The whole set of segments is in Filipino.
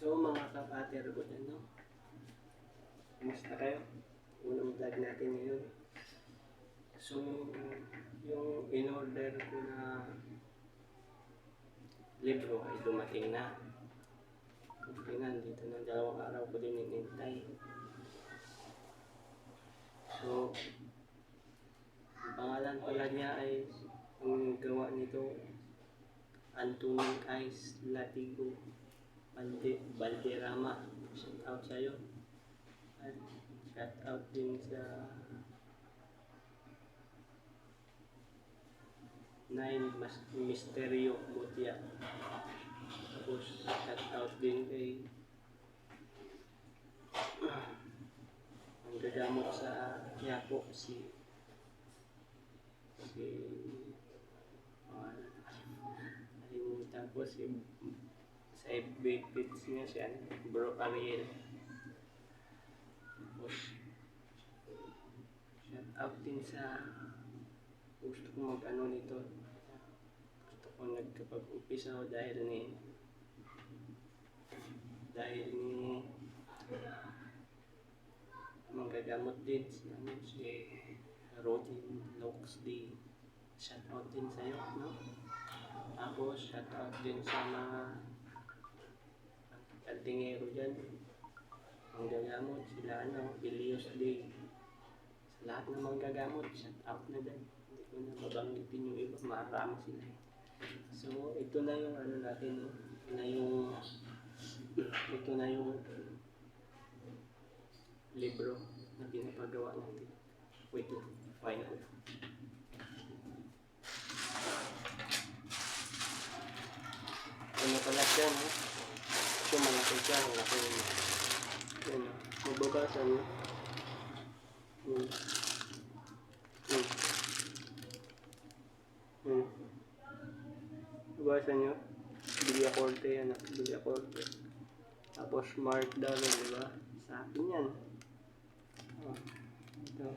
So mga kapater ko dyan, no? Kumusta kayo? Unang vlog natin ngayon. So, yung in-order ko na libro ay dumating na. Okay na, dito na 2 araw ko din inintay. So, ang pangalan pala niya ay yung gawa nito Anthony Ice Latigo Valderrama. Shout out sa'yo. At shout out din sa Nine Misterio Mutia. Tapos shout out din kay ang gagamot sa Quiapo si tapos sa FB page niya siya Bro Ariel. Tapos shout out din sa gusto ko mag-ano nito. Gusto ko nagkapag-umpisa ko dahil ni manggagamot din si Rodin Loxley. Shout out din sa'yo, no? Tapos shout out din sa mga kantingero dyan. Manggagamot sila, Elios Day. Sa lahat ng manggagamot, shout out na din. Hindi ko na babanggitin yung iba, marami sila. So, ito na yung ano natin, ito na yung libro na pinapagawa natin. Wait lang, fine ko. Ano pala siya, no? So, malaki siya, malaki. Yan, mababasa niyo. Mababasa niyo. Villacorte, Villacorte. Tapos Mark Darrell, diba? Sa akin yan. Ito.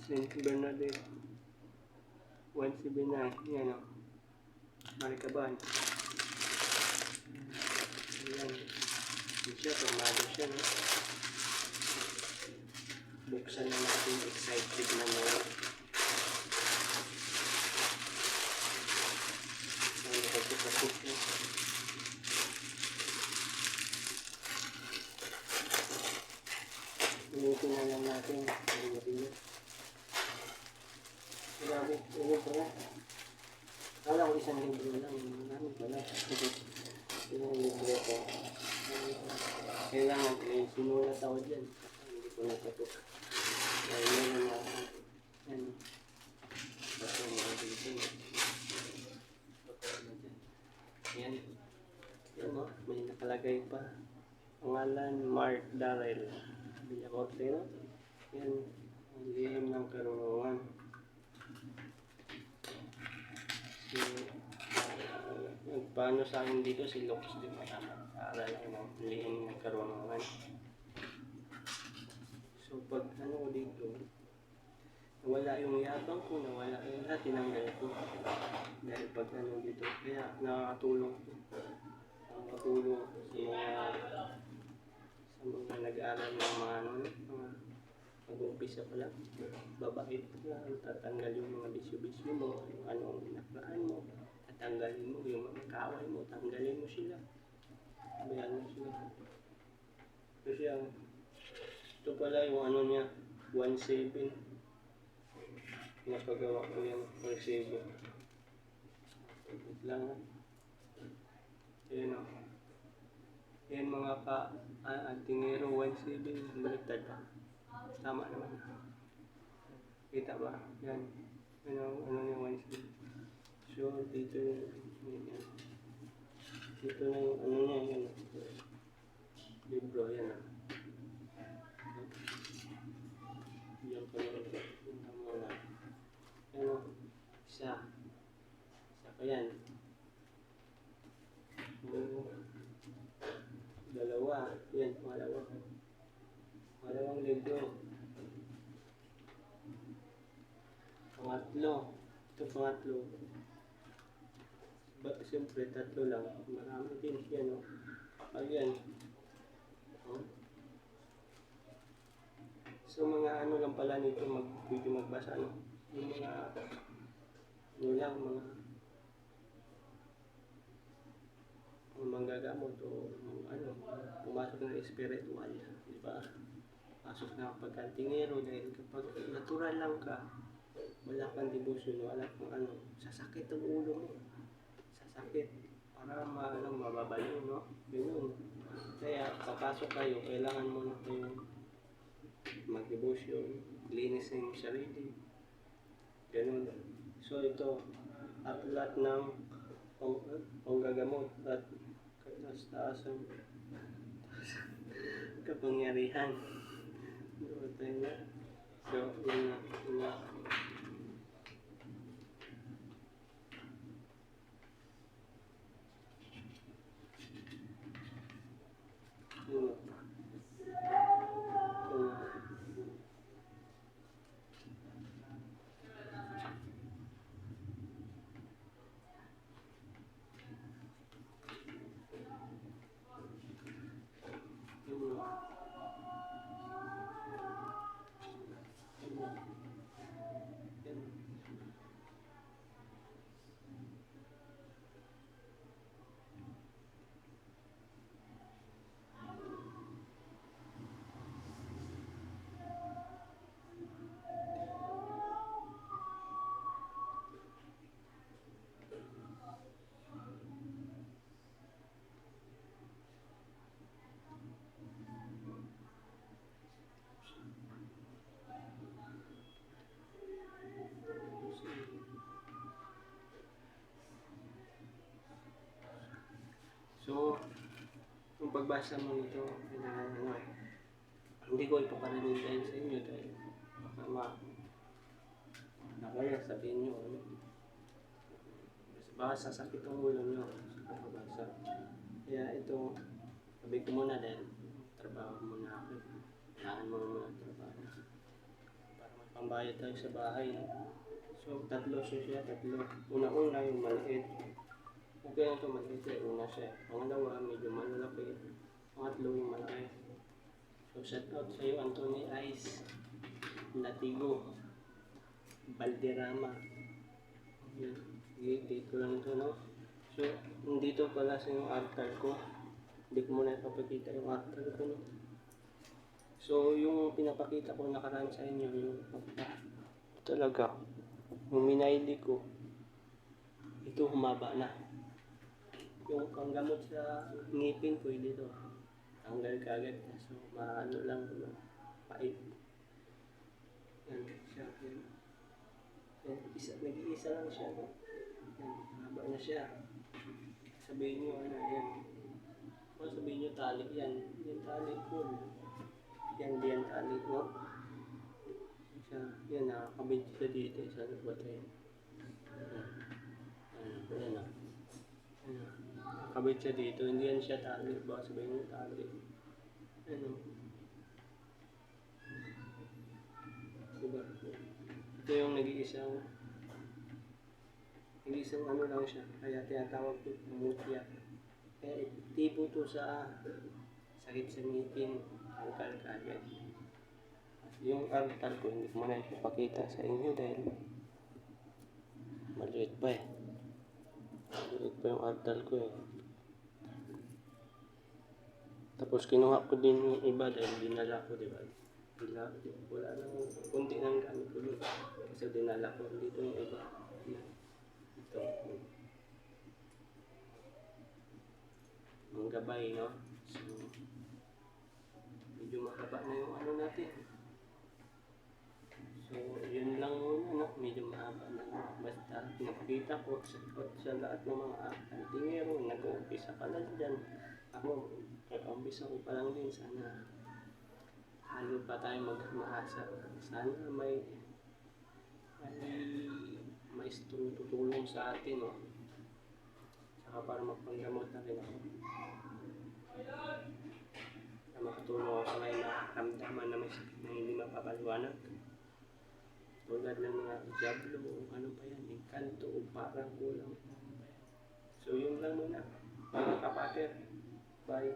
Saint Bernadette. 179. Yan, Maricaban. Ayan. Siya, formado siya, no? Buksan na natin. Excited na mo. Ayan, kapit-kapit niya. Initin na lang natin. Grabe, ulo pala. Kala ko isang libro lang. Marami pala. Isang libro ko. Kailangan sinulat ako dyan. Hindi ko natapos. Dahil meron na ako. Yan. Basta mga dito. Yan. Yan, no? May nakalagay pa. Pangalan Mark Darrell. Villacorte, no? Yan. Ang lihim ng karunungan. Paano sa akin dito si Lux din makakaaral ng lihim ng karunungan. So pag ano dito, nawala yung yabang ko, nawala yung lahat, tinanggal ko. Dahil pag ano dito, kaya nakakatulong sa mga nag-aaral ng mga mag-uumpisa pa lang, babait ka, tatanggal yung mga bisyo-bisyo mo, yung anong nakaraan mo, tatanggalin mo yung mga kaway mo, tanggalin mo sila. Bayan mo sila. Kasi ito pala yung ano niya, 1.7. Napagawa ko yan, 1.7. Wait lang ha. Ayan o. Ayan mga antingero, 1.7. Baliktad pa. Tama naman. Kita ba? Yan. Ano niya 1.7. So, dito yung dito na yung ano niya, yan. Libro, yan. Yan pa lang. Ano? Isa pa yan. Dalawa. Yan, malawang libro. Pangatlo. Ito pangatlo. Siyempre, 3 lang. Marami din siya, no? yan. Hmm? So mga ano lang pala nito, pwede magbasa, no? Yung mga, ano lang, mga manggagamot o ano, pumasok ng spiritual, di ba? Pasok na pagkantingero dahil kapag natural lang ka, wala kang devotion, wala kang ano, sasakit ang ulo mo. Sasakit. Para mababaliw, no? Ganun. Kaya, papasok kayo, kailangan mo na kayong mag-devotion, linis ng sarili. Ganun. So, ito, at lahat ng panggagamot at kataas-taasang kapangyarihan. So, yun na. So, yung pagbasa mo nito, hindi ko ipaparinig dahil sa inyo dahil nakaya sabihin nyo, baka sasakit ang ulo nyo sa pagbasa. Kaya ito, sabi ko muna dahil trabaho muna ako. Kailangan mo muna trabaho. Para may pambayad tayo sa bahay. So, tatlo. Una-una yung maliit. Okay na ito, maliit siya. Una siya. Pangalawa, medyo malalaki. Pangatlo yung malaki. So, shout out sa iyo, Anthony Ice, Latigo, Valderrama. Dito lang ito, no? So, dito pala sa yung altar ko. Hindi ko muna ipapakita yung altar ko, no? So, yung pinapakita ko nakaraan sa inyo, yung talaga, yung minayli ko, ito humaba na. Yung panggamot sa ngipin ko, dito, tanggal kagad. So, maano lang, pait. Yan, siya. Yan, nag-iisa lang siya, no? Yan, haba na siya. Sabihin nyo, ano, yan. O sabihin nyo, tali yan. Yan, tali ko. Yan, tali ko. Siya, yan, nakakabit siya dito. Sa batay. Yan, nakakabit siya dito. Hindi yan siya tali. Baka sabihin nyo, tali. Ano? Diba? Ito yung nag-iisang ano lang siya. Kaya tinatawag ko mutya. Kaya epektibo to sa sakit sa ngipin, tangkal kagad. Yung altar ko, hindi ko muna ipapakita sa inyo dahil maliit pa eh. Maliit pa yung altar ko eh. Tapos kinuha ko din yung iba dahil dinala ko, diba? Wala nang kunti ng gamit ko doon. Kasi dinala ko dito yung iba. Ito. Ang gabay, no? So, medyo mahaba na yung ano natin. So, yun lang muna, no? Medyo mahaba na. Basta, pinakita ko sa lahat ng mga kantingero, nag-uumpisa ka lang dyan. Ako, umpisa ko pa lang din. Sana halo pa tayo mag-maasa. Sana may tutulong sa atin, no? Saka para magpanggamot na rin ako. Para makatulong ako sa ngayon na ramdaman na may sakit na hindi mapapaliwanag. Tulad ng mga jablo, ano pa yan, kanto, parang kulang. So yun lang muna, mga kapater. Bye.